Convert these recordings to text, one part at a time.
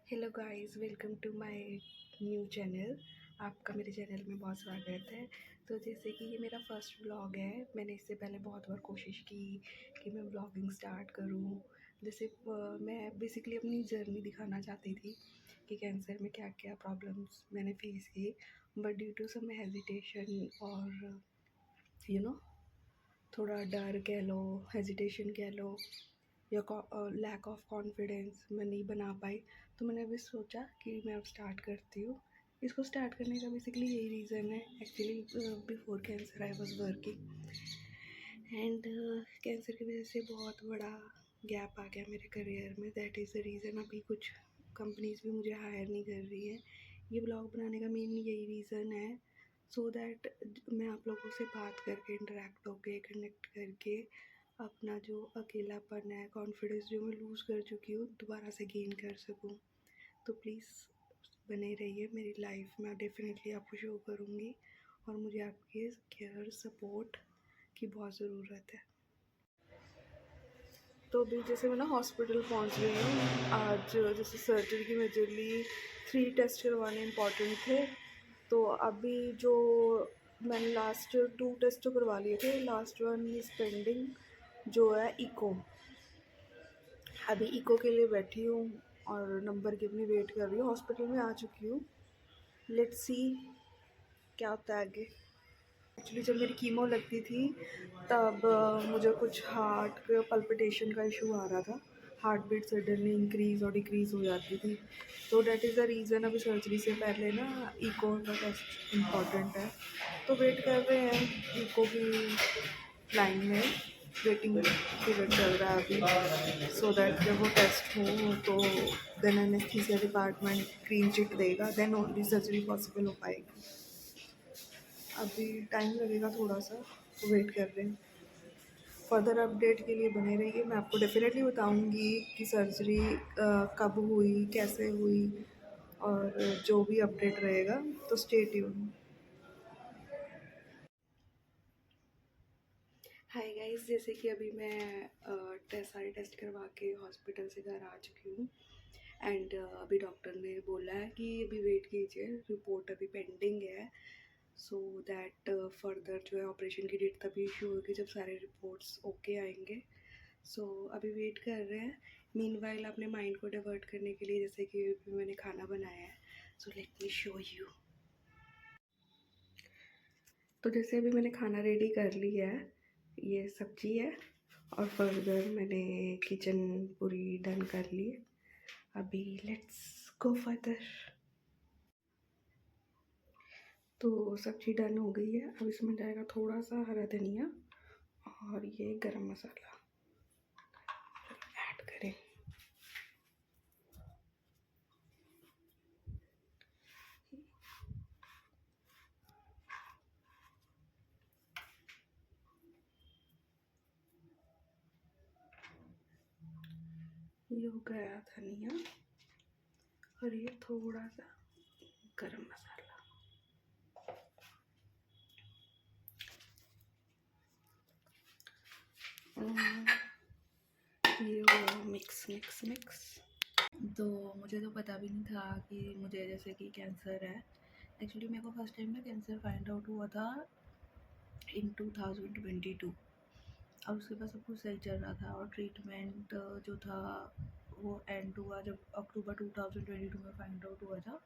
Hello guys, welcome to my new channel. आपका मेरे channel में बहुत स्वागत है। तो जैसे कि ये मेरा फर्स्ट व्लॉग है। मैंने इससे पहले बहुत बार कोशिश की कि मैं व्लॉगिंग स्टार्ट करूं। जैसे मैं बेसिकली अपनी जर्नी दिखाना चाहती थी कि कैंसर में क्या क्या प्रॉब्लम्स मैंने फेस की, but due to some hesitation और यू नो थोड़ा डर कह लो, हेजिटेशन कह लो, या लैक ऑफ कॉन्फिडेंस, मैं नहीं बना पाई। तो मैंने अभी सोचा कि मैं अब स्टार्ट करती हूँ। इसको स्टार्ट करने का बेसिकली यही रीज़न है। Actually before cancer I was working and cancer की वजह से बहुत बड़ा गैप आ गया मेरे करियर में। दैट इज़ द रीज़न अभी कुछ कंपनीज भी मुझे हायर नहीं कर रही है। ये ब्लॉग बनाने का मेन यही रीज़न है, सो दैट मैं आप लोगों से बात करके, इंटरेक्ट होके, कनेक्ट करके अपना जो अकेलापन है, कॉन्फिडेंस जो मैं लूज़ कर चुकी हूँ, दोबारा से गेन कर सकूँ। तो प्लीज़ बने रहिए मेरी लाइफ में। डेफिनेटली आपको शो करूँगी और मुझे आपके केयर सपोर्ट की बहुत ज़रूरत है। तो अभी जैसे मैं ना हॉस्पिटल पहुँच गई हूँ। आज जैसे सर्जरी की मेजरली 3 टेस्ट करवाने इम्पॉर्टेंट थे। तो अभी जो मैंने लास्ट 2 टेस्ट तो करवा लिए थे, लास्ट वन इज़ पेंडिंग, जो है इको। अभी इको के लिए बैठी हूँ और नंबर की अपनी वेट कर रही हूँ। हॉस्पिटल में आ चुकी हूँ। लेट्स सी क्या होता है आगे। एक्चुअली जब मेरी कीमो लगती थी तब मुझे कुछ हार्ट पल्पिटेशन का इशू आ रहा था। हार्ट बीट सडनली इंक्रीज़ और डिक्रीज़ हो जाती थी। तो डैट इज़ द रीज़न अभी सर्जरी से पहले ना इको का टेस्ट इम्पॉर्टेंट है। तो वेट कर रहे हैं इको की लाइन में। वेटिंग पीरियड चल रहा है अभी, सो दैट जब वो टेस्ट हो तो then anaesthesia department green chit देगा, देन ओनली सर्जरी पॉसिबल हो पाएगी। अभी टाइम लगेगा थोड़ा सा, तो वेट कर रहे हैं। फर्दर अपडेट के लिए बने रहिए। मैं आपको डेफिनेटली बताऊंगी कि सर्जरी कब हुई, कैसे हुई, और जो भी अपडेट रहेगा, तो स्टे ट्यून। हाय गाइस, जैसे कि अभी मैं सारे टेस्ट करवा के हॉस्पिटल से घर आ चुकी हूँ एंड अभी डॉक्टर ने बोला है कि अभी वेट कीजिए, रिपोर्ट अभी पेंडिंग है, सो दैट फर्दर जो है ऑपरेशन की डेट तभी इशू होगी जब सारे रिपोर्ट्स ओके आएंगे। सो अभी वेट कर रहे हैं। मीनवाइल अपने माइंड को डाइवर्ट करने के लिए जैसे कि अभी मैंने खाना बनाया है, so let me show you. तो जैसे अभी मैंने खाना रेडी कर लिया है, ये सब्जी है और फर्दर मैंने किचन पूरी डन कर ली है। अभी लेट्स गो फर्दर। तो सब्जी डन हो गई है। अब इसमें जाएगा थोड़ा सा हरा धनिया और ये गरम मसाला ऐड करें। ये हो गया धनिया और ये थोड़ा सा गरम मसाला। ये हो गया मिक्स मिक्स मिक्स। तो मुझे तो पता भी नहीं था कि मुझे जैसे कि कैंसर है। एक्चुअली मेरे को फर्स्ट टाइम ना कैंसर फाइंड आउट हुआ था इन 2022 और उसके बाद सब कुछ सही चल रहा था और ट्रीटमेंट जो था वो एंड हुआ जब अक्टूबर 2022 में फाइंड आउट हुआ था।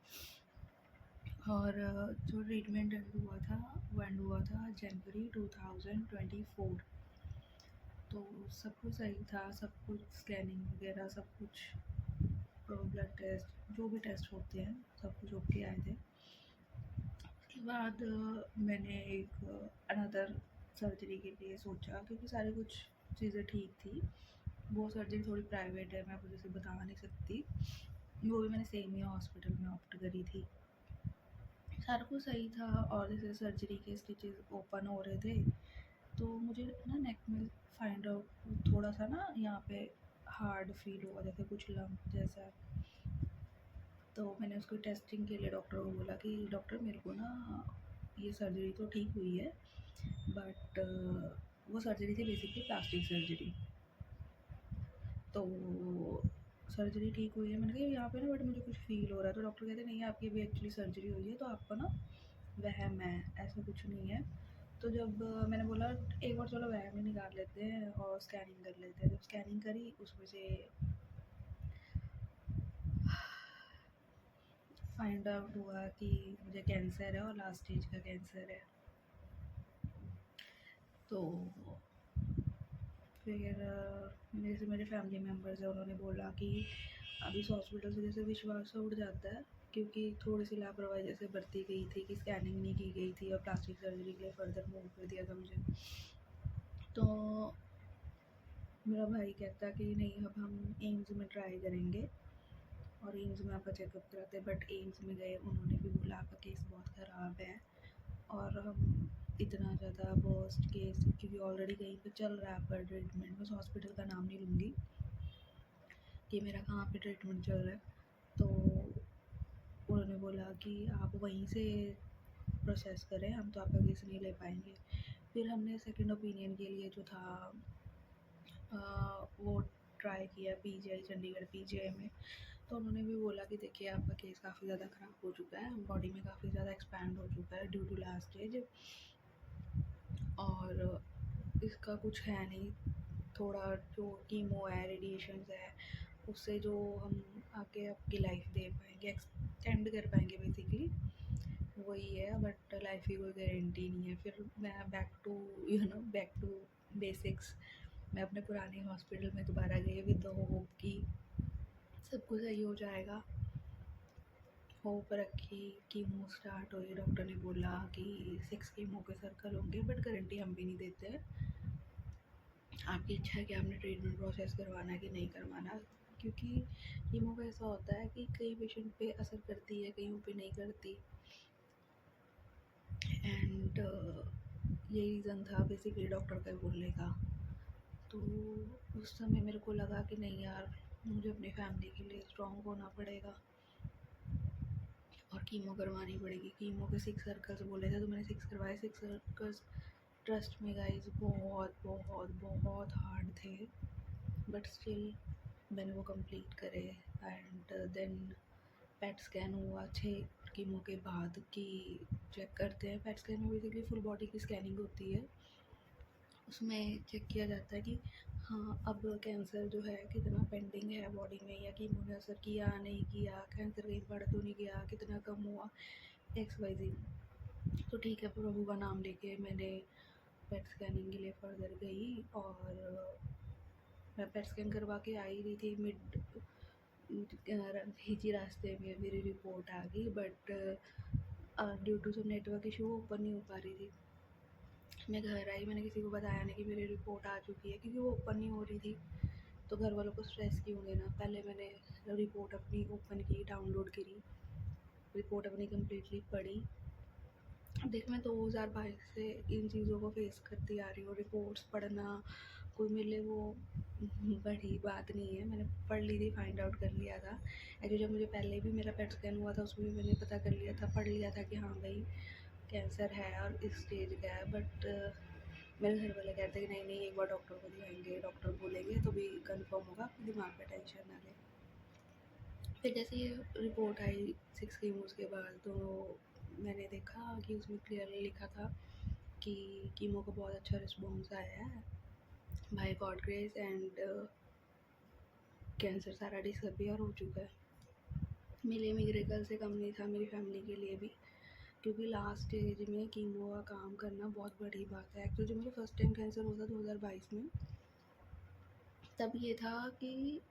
और जो ट्रीटमेंट एंड हुआ था वो एंड हुआ था जनवरी 2024। तो सब कुछ सही था, सब कुछ स्कैनिंग वगैरह सब कुछ, ब्लड टेस्ट जो भी टेस्ट होते हैं सब कुछ ओके आए थे। उसके बाद मैंने एक अनदर सर्जरी के लिए सोचा क्योंकि सारी कुछ चीज़ें ठीक थी। वो सर्जरी थोड़ी प्राइवेट है, मैं आपको जैसे बता नहीं सकती। वो भी मैंने सेम ही हॉस्पिटल में ऑप्ट करी थी। सारा कुछ सही था और जैसे सर्जरी के स्टिचेस ओपन हो रहे थे तो मुझे ना नेक में फाइंड आउट थोड़ा सा ना यहाँ पे हार्ड फील हुआ, जैसे कुछ लम्प जैसा। तो मैंने उसको टेस्टिंग के लिए डॉक्टर को बोला कि डॉक्टर मेरे को ना ये सर्जरी तो ठीक हुई है बट वो सर्जरी थी बेसिकली प्लास्टिक सर्जरी। तो सर्जरी ठीक हुई है। मैंने कहा यहाँ पे ना बट मुझे कुछ फ़ील हो रहा है, तो डॉक्टर कहते नहीं आपकी अभी एक्चुअली सर्जरी हुई है, तो आपको ना वहम है, ऐसा कुछ नहीं है। तो जब मैंने बोला एक बार चलो वहम ही निकाल लेते हैं और स्कैनिंग कर लेते हैं। जब स्कैनिंग करी उसमें से फाइंड आउट हुआ कि मुझे कैंसर है और लास्ट स्टेज का कैंसर है। तो फिर जैसे मेरे फैमिली मेम्बर्स हैं उन्होंने बोला कि अब इस हॉस्पिटल से जैसे विश्वास सा उड़ जाता है, क्योंकि थोड़ी सी लापरवाही जैसे बरती गई थी कि स्कैनिंग नहीं की गई थी और प्लास्टिक सर्जरी के लिए फर्दर मूव कर दिया था मुझे। तो मेरा भाई कहता कि नहीं अब हम एम्स में ट्राई करेंगे और एम्स में आपका चेकअप कराते, बट एम्स में गए उन्होंने भी बोला आपका केस बहुत ख़राब है और हम इतना ज़्यादा वर्स्ट केस, क्योंकि ऑलरेडी कहीं पे चल रहा है आपका ट्रीटमेंट, मैं उस हॉस्पिटल का नाम नहीं लूँगी कि मेरा कहाँ पे ट्रीटमेंट चल रहा है, तो उन्होंने बोला कि आप वहीं से प्रोसेस करें, हम तो आपका केस नहीं ले पाएंगे। फिर हमने सेकंड ओपिनियन के लिए जो था वो ट्राई किया पीजीआई, चंडीगढ़ पीजीआई में। तो उन्होंने भी बोला कि देखिए आपका केस काफ़ी ज़्यादा ख़राब हो चुका है, बॉडी में काफ़ी ज़्यादा एक्सपैंड हो चुका है ड्यू टू लास्ट स्टेज, और इसका कुछ है नहीं। थोड़ा जो कीमो है, रेडिएशन है, उससे जो हम आगे आपकी लाइफ दे पाएंगे, एक्सटेंड कर पाएंगे बेसिकली, वही है, बट लाइफ की कोई गारंटी नहीं है। फिर मैं बैक टू बेसिक्स, मैं अपने पुराने हॉस्पिटल में दोबारा गई विद द होप कि सब कुछ सही हो जाएगा। होप रखी, कीमो स्टार्ट हुई, डॉक्टर ने बोला कि 6 कीमो के सर्कल होंगे, बट गारंटी हम भी नहीं देते हैं, आपकी इच्छा है कि आपने ट्रीटमेंट प्रोसेस करवाना है कि नहीं करवाना, क्योंकि कीमो का ऐसा होता है कि कई पेशेंट पे असर करती है, कईयों पे नहीं करती। एंड ये रीज़न था बेसिकली डॉक्टर का बोलने का। तो उस समय मेरे को लगा कि नहीं यार, मुझे अपनी फैमिली के लिए स्ट्रॉन्ग होना पड़ेगा और कीमो करवानी पड़ेगी। कीमो के 6 सर्कल्स बोले थे, तो मैंने 6 करवाए। 6 सर्कल्स ट्रस्ट में गाइस बहुत बहुत बहुत हार्ड थे, बट स्टिल मैंने वो कंप्लीट करे। एंड देन पेट स्कैन हुआ 6 कीमो के बाद, कि चेक करते हैं। पेट स्कैन में बेसिकली फुल बॉडी की स्कैनिंग होती है, उसमें चेक किया जाता है कि हाँ अब कैंसर जो है कितना पेंडिंग है बॉडी में, या कीमो ने असर किया नहीं किया, कैंसर कहीं बढ़ तो नहीं गया, कितना कम हुआ, XYZ। तो ठीक है, प्रभु का नाम लेके मैंने पेट स्कैनिंग के लिए फर्दर गई, और मैं पेट स्कैन करवा के आ ही रही थी, मिड बीच रास्ते में मेरी रिपोर्ट आ गई, but due to some network issue वो ओपन नहीं हो पा रही थी। मैं घर आई, मैंने किसी को बताया नहीं कि मेरी रिपोर्ट आ चुकी है, क्योंकि वो ओपन नहीं हो रही थी, तो घर वालों को स्ट्रेस क्यों देना। पहले मैंने रिपोर्ट अपनी ओपन की, डाउनलोड करी, रिपोर्ट अपनी कम्प्लीटली पढ़ी। देख मैं 2022 से इन चीज़ों को फेस करती आ रही हूँ, रिपोर्ट्स पढ़ना कोई मेरे लिए वो बड़ी बात नहीं है, मैंने पढ़ ली थी, फाइंड आउट कर लिया था। एक्चुअली जब मुझे पहले भी मेरा पेट स्कैन हुआ था उसमें भी मैंने पता कर लिया था, पढ़ लिया था कि हाँ भाई कैंसर है और इस स्टेज का है, बट मेरे घर वाले कहते हैं कि नहीं नहीं एक बार डॉक्टर को दिखाएंगे, डॉक्टर बोलेंगे तो भी कंफर्म होगा, अपने दिमाग पे टेंशन ना ले। फिर जैसे ये रिपोर्ट आई 6 कीमोस के बाद, तो मैंने देखा कि उसमें क्लियरली लिखा था कि कीमो को बहुत अच्छा रिस्पॉन्स आया है by God grace, and cancer सारा डिसअपियर हो चुका है। मेरे लिए मिरेकल से कम नहीं था, मेरी फैमिली के लिए भी, क्योंकि लास्ट स्टेज में कीमो का काम करना बहुत बड़ी बात है। एक्चुअली जब मुझे फर्स्ट टाइम कैंसर हुआ था 2022 में, तब ये था कि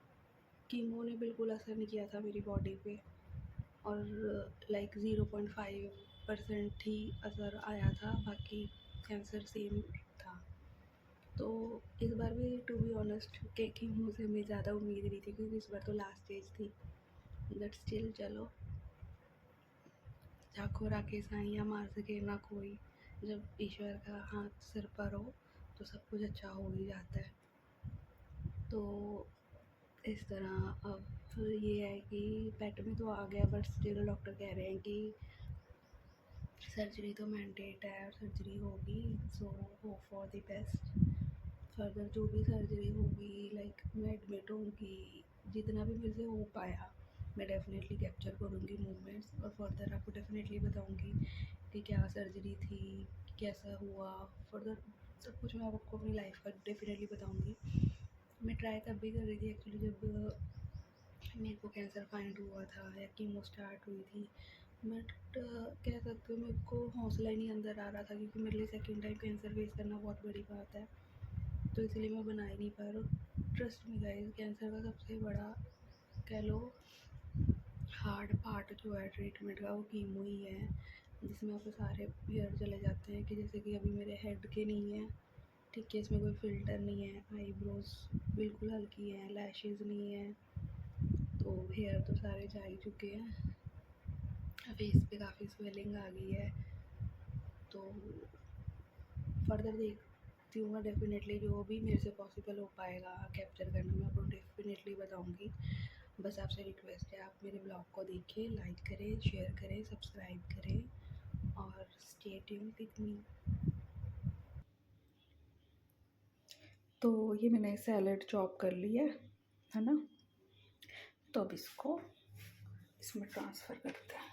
कीमो ने बिल्कुल असर नहीं किया था मेरी बॉडी पे, और लाइक 0.5% ही असर आया था, बाकी कैंसर सेम था। तो इस बार भी टू बी ऑनेस्ट के कीमो से हमें ज़्यादा उम्मीद नहीं थी, क्योंकि इस बार तो लास्ट स्टेज थी, बट स्टिल चलो, जाको राखे साइयाँ मार सके ना कोई, जब ईश्वर का हाथ सिर पर हो तो सब कुछ अच्छा हो ही जाता है। तो इस तरह अब ये है कि पेट में तो आ गया, बट स्टिल डॉक्टर कह रहे हैं कि सर्जरी तो मैंडेट है और सर्जरी होगी, so hope for the best. Further जो भी सर्जरी होगी, लाइक मैं एडमिट होंगी, जितना भी मेरे से हो पाया मैं डेफ़िनेटली कैप्चर करूँगी मूवमेंट्स, और फर्दर आपको डेफ़िनेटली बताऊँगी कि क्या सर्जरी थी, कैसा हुआ, फर्दर सब कुछ मैं आपको अपनी लाइफ का डेफ़िनेटली बताऊँगी। मैं ट्राई तब भी कर रही थी एक्चुअली जब मेरे को कैंसर फाइंड हुआ था या कीमो स्टार्ट हुई थी, बट कह सकते हो मेरे को हौसला ही नहीं अंदर आ रहा था, क्योंकि मेरे लिए सेकंड टाइम कैंसर फेस करना बहुत बड़ी बात है, तो इसलिए मैं बना ही नहीं पा रहा हूँ। ट्रस्ट मी गाइस, कैंसर का सबसे बड़ा कह लो हार्ड पार्ट जो है ट्रीटमेंट का वो कीमो ही है, जिसमें आपके सारे हेयर चले जाते हैं, कि जैसे कि अभी मेरे हेड के नहीं है, ठीक है, इसमें कोई फ़िल्टर नहीं है, आईब्रोज बिल्कुल हल्की है, लैशेज़ नहीं है, तो हेयर तो सारे जा ही चुके हैं, फेस पे काफ़ी स्वेलिंग आ गई है, तो फर्दर देखती हूँ मैं डेफ़िनेटली जो भी मेरे से पॉसिबल हो पाएगा कैप्चर करना मैं आपको डेफ़िनेटली बताऊँगी। बस आपसे रिक्वेस्ट है, आप मेरे ब्लॉग को देखिए, लाइक करें, शेयर करें, सब्सक्राइब करें और स्टे ट्यून्ड विद मी। तो ये मैंने सैलेड चॉप कर लिया है ना, तो अब इसको इसमें ट्रांसफ़र करते हैं।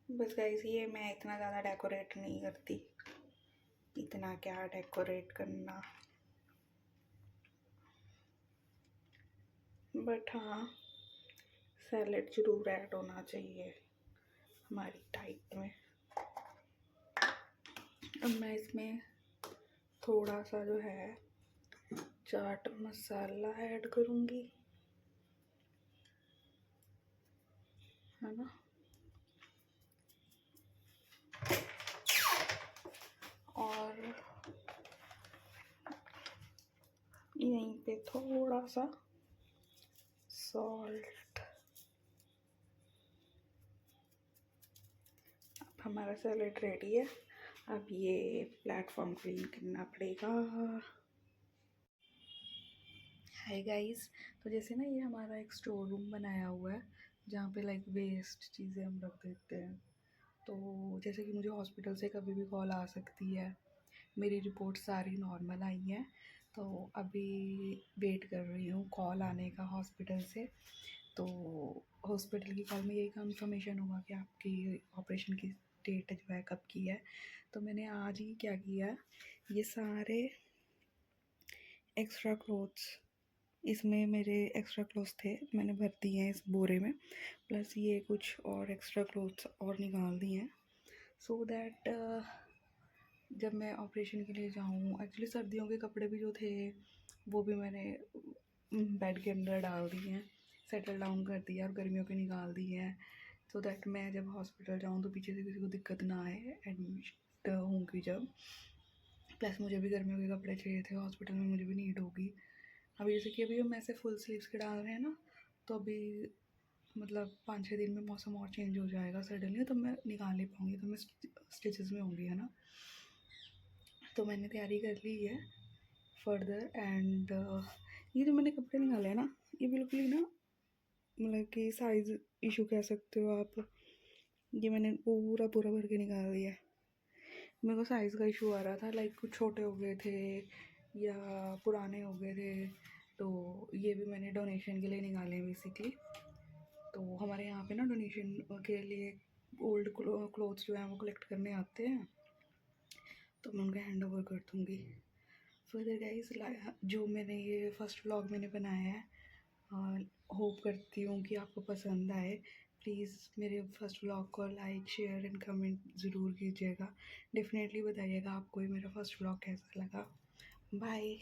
बस गाइस, ये मैं इतना ज़्यादा डेकोरेट नहीं करती, इतना क्या डेकोरेट करना, बट हाँ सैलेड ज़रूर ऐड होना चाहिए हमारी डाइट में। अब मैं इसमें थोड़ा सा जो है चाट मसाला ऐड करूँगी, है ना, और यहीं पे थोड़ा सा सॉल्ट। अब हमारा सैलेड रेडी है, अब ये प्लेटफॉर्म क्लीन करना पड़ेगा। हाय गाइस, तो जैसे ना ये हमारा एक स्टोर रूम बनाया हुआ है जहाँ पे लाइक वेस्ट चीज़ें हम रख देते हैं, तो जैसे कि मुझे हॉस्पिटल से कभी भी कॉल आ सकती है, मेरी रिपोर्ट सारी नॉर्मल आई है, तो अभी वेट कर रही हूँ कॉल आने का हॉस्पिटल से। तो हॉस्पिटल की कॉल में यही कंफर्मेशन होगा कि आपकी ऑपरेशन की डेट जो है कब की है। तो मैंने आज ही क्या किया, ये सारे एक्स्ट्रा क्लोथ्स, इसमें मेरे एक्स्ट्रा क्लोथ्स थे, मैंने भर दिए हैं इस बोरे में, प्लस ये कुछ और एक्स्ट्रा क्लोथ्स और निकाल दिए हैं, सो दैट जब मैं ऑपरेशन के लिए जाऊँ, एक्चुअली सर्दियों के कपड़े भी जो थे वो भी मैंने बेड के अंदर डाल दिए हैं, सेटल डाउन कर दिया और गर्मियों के निकाल दिए हैं, सो दैट मैं जब हॉस्पिटल जाऊँ तो पीछे से किसी को दिक्कत ना आए एडमिट होंगी जब। प्लस मुझे भी गर्मियों के कपड़े चाहिए थे, हॉस्पिटल में मुझे भी नीड होगी। अभी जैसे कि अभी हम ऐसे फुल स्लीव्स के डाल रहे हैं ना, तो अभी मतलब 5-6 दिन में मौसम और चेंज हो जाएगा सडनली, तो मैं निकाल नहीं पाऊँगी, तो मैं स्टिचेस में होंगी, है ना। तो मैंने तैयारी कर ली है फर्दर, एंड ये जो मैंने कपड़े निकाले हैं ना, ये बिल्कुल ही ना मतलब कि साइज़ इशू कह सकते हो आप, ये मैंने पूरा पूरा भर के निकाल दिया है। मेरे को साइज़ का इशू आ रहा था, लाइक कुछ छोटे हो गए थे या पुराने हो गए थे, तो ये भी मैंने डोनेशन के लिए निकाले हैं बेसिकली। तो हमारे यहाँ पे ना डोनेशन के लिए ओल्ड क्लोथ्स जो हैं वो कलेक्ट करने आते हैं, तो मैं उनका हैंड ओवर कर दूँगी। फर्दर गाइस, जो मैंने ये फर्स्ट व्लॉग मैंने बनाया है, होप करती हूँ कि आपको पसंद आए। प्लीज़ मेरे फर्स्ट व्लॉग को लाइक शेयर एंड कमेंट ज़रूर कीजिएगा, डेफिनेटली बताइएगा आपको ये मेरा फर्स्ट व्लॉग कैसा लगा। बाय।